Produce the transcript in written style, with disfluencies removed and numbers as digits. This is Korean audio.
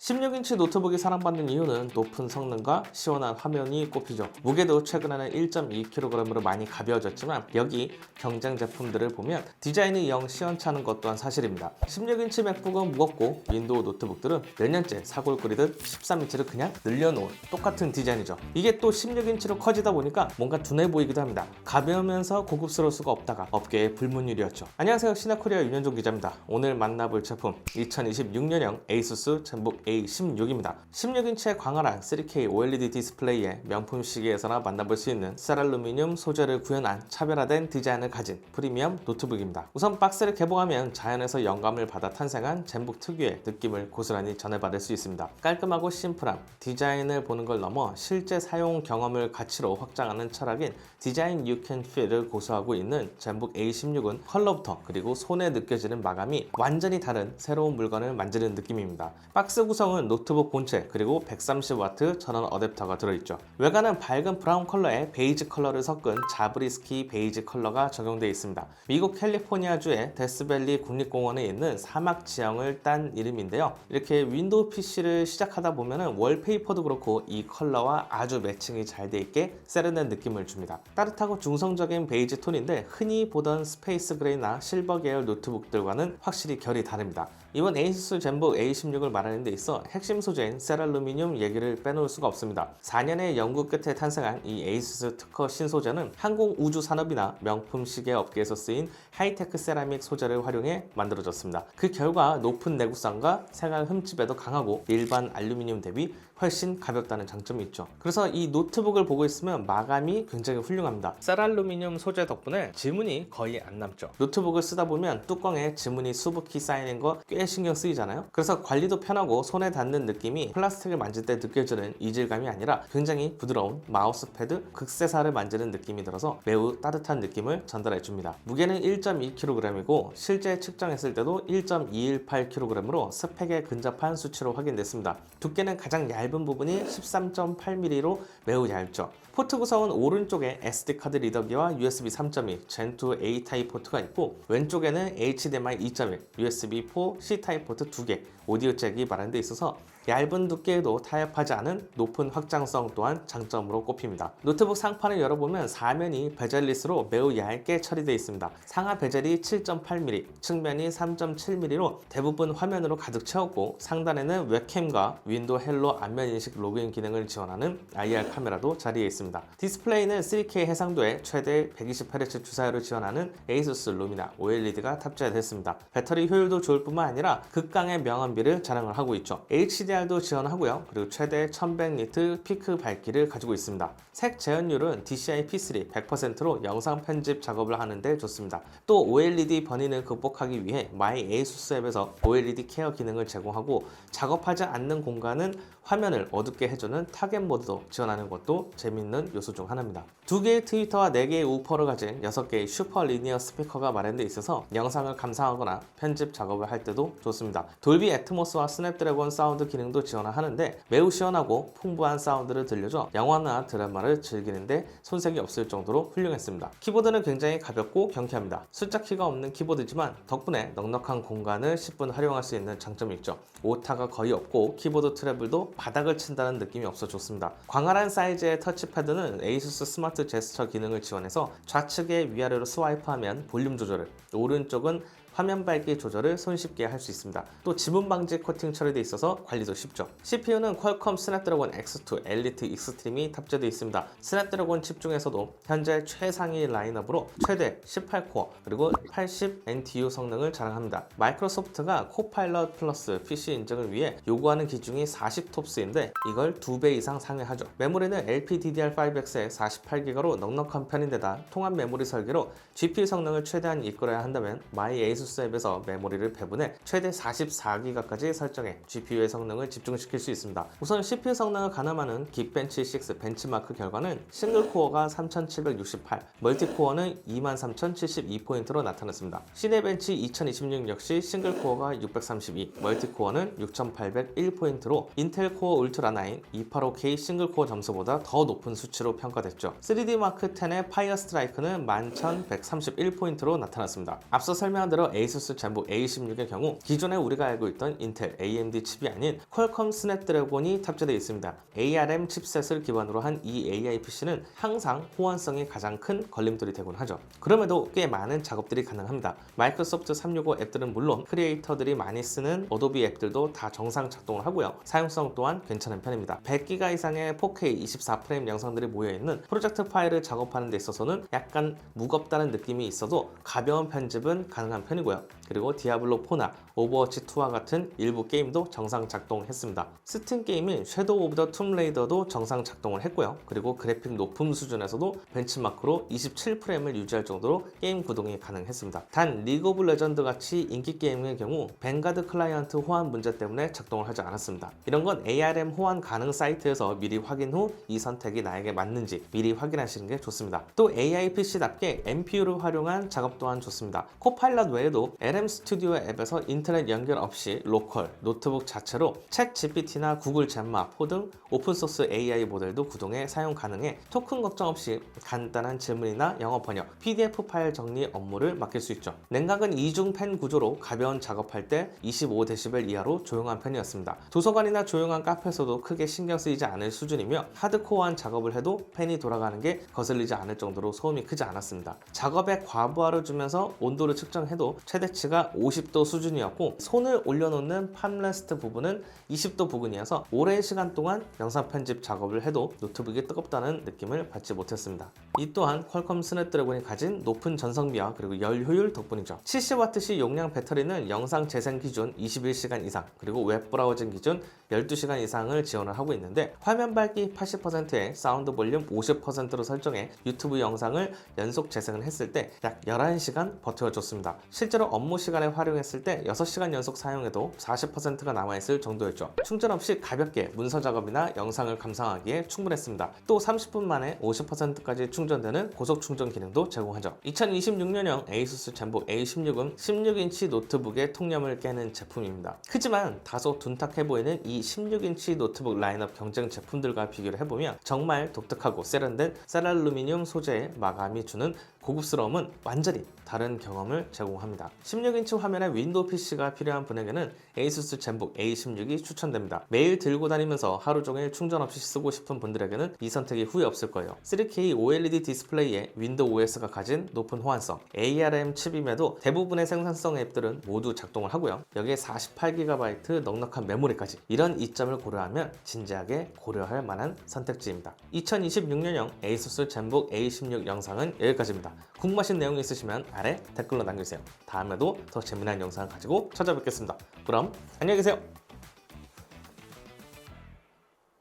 16인치 노트북이 사랑받는 이유는 높은 성능과 시원한 화면이 꼽히죠. 무게도 최근에는 1.2kg으로 많이 가벼워졌지만 여기 경쟁 제품들을 보면 디자인이 영 시원찮은 것 또한 사실입니다. 16인치 맥북은 무겁고 윈도우 노트북들은 몇 년째 사골 끓이듯 13인치를 그냥 늘려놓은 똑같은 디자인이죠. 이게 또 16인치로 커지다 보니까 뭔가 둔해 보이기도 합니다. 가벼우면서 고급스러울 수가 없다가 업계의 불문율이었죠. 안녕하세요, 시나코리아 윤현종 기자입니다. 오늘 만나볼 제품 2026년형 ASUS 젠북 A16입니다. 16인치의 광활한 3K OLED 디스플레이에 명품 시계에서나 만나볼 수 있는 셀알루미늄 소재를 구현한 차별화된 디자인을 가진 프리미엄 노트북입니다. 우선 박스를 개봉하면 자연에서 영감을 받아 탄생한 젠북 특유의 느낌을 고스란히 전해받을 수 있습니다. 깔끔하고 심플함, 디자인을 보는 걸 넘어 실제 사용 경험을 가치로 확장하는 철학인 디자인 You Can Feel을 고수하고 있는 젠북 A16은 컬러부터 그리고 손에 느껴지는 마감이 완전히 다른 새로운 물건을 만지는 느낌입니다. 박스 구성은 노트북 본체 그리고 130W 전원 어댑터가 들어있죠. 외관은 밝은 브라운 컬러에 베이지 컬러를 섞은 자브리스키 베이지 컬러가 적용되어 있습니다. 미국 캘리포니아주의 데스밸리 국립공원에 있는 사막 지형을 딴 이름인데요. 이렇게 윈도우 PC를 시작하다 보면 월페이퍼도 그렇고 이 컬러와 아주 매칭이 잘 돼 있게 세련된 느낌을 줍니다. 따뜻하고 중성적인 베이지 톤인데 흔히 보던 스페이스 그레이나 실버 계열 노트북들과는 확실히 결이 다릅니다. 이번 ASUS 젠북 A16을 말하는 데 있어 핵심 소재인 셀알루미늄 얘기를 빼놓을 수가 없습니다. 4년의 연구 끝에 탄생한 이 ASUS 특허 신소재는 항공 우주 산업이나 명품 시계 업계에서 쓰인 하이테크 세라믹 소재를 활용해 만들어졌습니다. 그 결과 높은 내구성과 생활 흠집에도 강하고 일반 알루미늄 대비 훨씬 가볍다는 장점이 있죠. 그래서 이 노트북을 보고 있으면 마감이 굉장히 훌륭합니다. 셀알루미늄 소재 덕분에 지문이 거의 안 남죠. 노트북을 쓰다 보면 뚜껑에 지문이 수북히 쌓이는 거 꽤 신경 쓰이잖아요. 그래서 관리도 편하고 손에 닿는 느낌이 플라스틱을 만질 때 느껴지는 이질감이 아니라 굉장히 부드러운 마우스패드, 극세사를 만지는 느낌이 들어서 매우 따뜻한 느낌을 전달해 줍니다. 무게는 1.2kg이고 실제 측정했을 때도 1.218kg으로 스펙에 근접한 수치로 확인됐습니다. 두께는 가장 얇은 부분이 13.8mm로 매우 얇죠. 포트 구성은 오른쪽에 SD카드 리더기와 USB 3.2, Gen2 A 타입 포트가 있고 왼쪽에는 HDMI 2.1, USB4 C 타입 포트 2개, 오디오 잭이 마련되어 있어서 얇은 두께에도 타협하지 않은 높은 확장성 또한 장점으로 꼽힙니다. 노트북 상판을 열어보면 사면이 베젤리스로 매우 얇게 처리되어 있습니다. 상하 베젤이 7.8mm, 측면이 3.7mm로 대부분 화면으로 가득 채웠고 상단에는 웹캠과 윈도우 헬로 안면 인식 로그인 기능을 지원하는 IR 카메라도 자리해 있습니다. 디스플레이는 3K 해상도에 최대 120Hz 주사율을 지원하는 ASUS 루미나 OLED가 탑재됐습니다. 배터리 효율도 좋을 뿐만 아니라 극강의 명암비를 자랑을 하고 있죠. HDR도 지원하고요. 그리고 최대 1100니트 피크 밝기를 가지고 있습니다. 색 재현율은 DCI P3 100%로 영상 편집 작업을 하는데 좋습니다. 또 OLED 번인을 극복하기 위해 마이 ASUS 앱에서 OLED 케어 기능을 제공하고 작업하지 않는 공간은 화면을 어둡게 해주는 타겟 모드도 지원하는 것도 재밌는 요소 중 하나입니다. 2개의 트위터와 4개의 우퍼를 가진 6개의 슈퍼 리니어 스피커가 마련되어 있어서 영상을 감상하거나 편집 작업을 할 때도 좋습니다. 돌비 애트모스와 스냅드래곤 사운드 기능도 지원하는데 매우 시원하고 풍부한 사운드를 들려줘 영화나 드라마를 즐기는데 손색이 없을 정도로 훌륭했습니다. 키보드는 굉장히 가볍고 경쾌합니다. 숫자 키가 없는 키보드지만 덕분에 넉넉한 공간을 10분 활용할 수 있는 장점이 있죠. 오타가 거의 없고 키보드 트래블도 바닥을 친다는 느낌이 없어 좋습니다. 광활한 사이즈의 터치패드는 ASUS 스마트 제스처 기능을 지원해서 좌측에 위아래로 스와이프하면 볼륨 조절을, 오른쪽은 화면 밝기 조절을 손쉽게 할 수 있습니다. 또 지문 방지 코팅 처리되어 있어서 관리도 쉽죠. CPU는 퀄컴 스냅드래곤 X2 엘리트 익스트림이 탑재되어 있습니다. 스냅드래곤 칩 중에서도 현재 최상위 라인업으로 최대 18코어 그리고 80 NTU 성능을 자랑합니다. 마이크로소프트가 코파일럿 플러스 PC 인증을 위해 요구하는 기준이 40톱스인데 이걸 2배 이상 상회하죠. 메모리는 LPDDR5X에 48기가로 넉넉한 편인데다 통합 메모리 설계로 GPU 성능을 최대한 이끌어야 한다면 마이 ASUS 앱에서 메모리를 배분해 최대 44기가까지 설정해 GPU의 성능을 집중시킬 수 있습니다. 우선 CPU 성능을 가늠하는 긱벤치 6 벤치마크 결과는 싱글코어가 3768, 멀티코어는 23072포인트로 나타났습니다. 시네벤치 2026 역시 싱글코어가 632, 멀티코어는 6801포인트로 인텔 코어 울트라 9 285K 싱글코어 점수보다 더 높은 수치로 평가됐죠. 3D 마크 10의 파이어 스트라이크는 11131포인트로 나타났습니다. 앞서 설명한 대로 ASUS 젠북 A16의 경우 기존에 우리가 알고 있던 인텔 AMD 칩이 아닌 퀄컴 스냅드래곤이 탑재되어 있습니다. ARM 칩셋을 기반으로 한 이 AI PC는 항상 호환성이 가장 큰 걸림돌이 되곤 하죠. 그럼에도 꽤 많은 작업들이 가능합니다. 마이크로소프트 365 앱들은 물론 크리에이터들이 많이 쓰는 어도비 앱들도 다 정상 작동을 하고요. 사용성 또한 괜찮은 편입니다. 100기가 이상의 4K 24프레임 영상들이 모여있는 프로젝트 파일을 작업하는 데 있어서는 약간 무겁다는 느낌이 있어도 가벼운 편집은 가능한 편이고요. 그리고 디아블로4나 오버워치2와 같은 일부 게임도 정상 작동했습니다. 스팀 게임인 섀도우 오브 더 툼레이더도 정상 작동을 했고요. 그리고 그래픽 높음 수준에서도 벤치마크로 27프레임을 유지할 정도로 게임 구동이 가능했습니다. 단 리그 오브 레전드 같이 인기 게임의 경우 뱅가드 클라이언트 호환 문제 때문에 작동을 하지 않았습니다. 이런 건 ARM 호환 가능 사이트에서 미리 확인 후 이 선택이 나에게 맞는지 미리 확인하시는 게 좋습니다. 또 AI PC답게 NPU를 활용한 작업 또한 좋습니다. 코파일럿 외에도 LM 스튜디오 앱에서 인터넷 연결 없이 로컬, 노트북 자체로 챗 GPT나 구글 젠마 4 등 오픈소스 AI 모델도 구동해 사용 가능해 토큰 걱정 없이 간단한 질문이나 영어 번역, PDF 파일 정리 업무를 맡길 수 있죠. 냉각은 이중 팬 구조로 가벼운 작업할 때 25dB 이하로 조용한 편이었습니다. 도서관이나 조용한 카페에서도 크게 신경 쓰이지 않을 수준이며 하드코어한 작업을 해도 팬이 돌아가는 게 거슬리지 않을 정도로 소음이 크지 않았습니다. 작업에 과부하를 주면서 온도를 측정해도 최대치가 50도 수준이었고 손을 올려놓는 팜레스트 부분은 20도 부근이어서 오랜 시간 동안 영상 편집 작업을 해도 노트북이 뜨겁다는 느낌을 받지 못했습니다. 이 또한 퀄컴 스냅드래곤이 가진 높은 전성비와 그리고 열 효율 덕분이죠. 70W시 용량 배터리는 영상 재생 기준 21시간 이상 그리고 웹 브라우징 기준 12시간 이상을 지원을 하고 있는데 화면 밝기 80%에 사운드 볼륨 50%로 설정해 유튜브 영상을 연속 재생을 했을 때 약 11시간 버텨줬습니다. 실제로 업무 시간에 활용했을 때 6시간 연속 사용해도 40%가 남아있을 정도였죠. 충전 없이 가볍게 문서 작업이나 영상을 감상하기에 충분했습니다. 또 30분 만에 50%까지 충전되는 고속 충전 기능도 제공하죠. 2026년형 ASUS 젠북 A16은 16인치 노트북의 통념을 깨는 제품입니다. 크지만 다소 둔탁해 보이는 이 16인치 노트북 라인업 경쟁 제품들과 비교를 해보면 정말 독특하고 세련된 셀알루미늄 소재의 마감이 주는 고급스러움은 완전히 다른 경험을 제공합니다. 16인치 화면의 윈도우 PC가 필요한 분에게는 ASUS 젠북 A16이 추천됩니다. 매일 들고 다니면서 하루 종일 충전 없이 쓰고 싶은 분들에게는 이 선택이 후회 없을 거예요. 3K OLED 디스플레이에 윈도우 OS가 가진 높은 호환성, ARM 칩임에도 대부분의 생산성 앱들은 모두 작동을 하고요. 여기에 48GB 넉넉한 메모리까지. 이런 이점을 고려하면 진지하게 고려할 만한 선택지입니다. 2026년형 ASUS 젠북 A16 영상은 여기까지입니다. 궁금하신 내용이 있으시면 아래 댓글로 남겨주세요. 다음에도 더 재미난 영상을 가지고 찾아뵙겠습니다. 그럼 안녕히 계세요.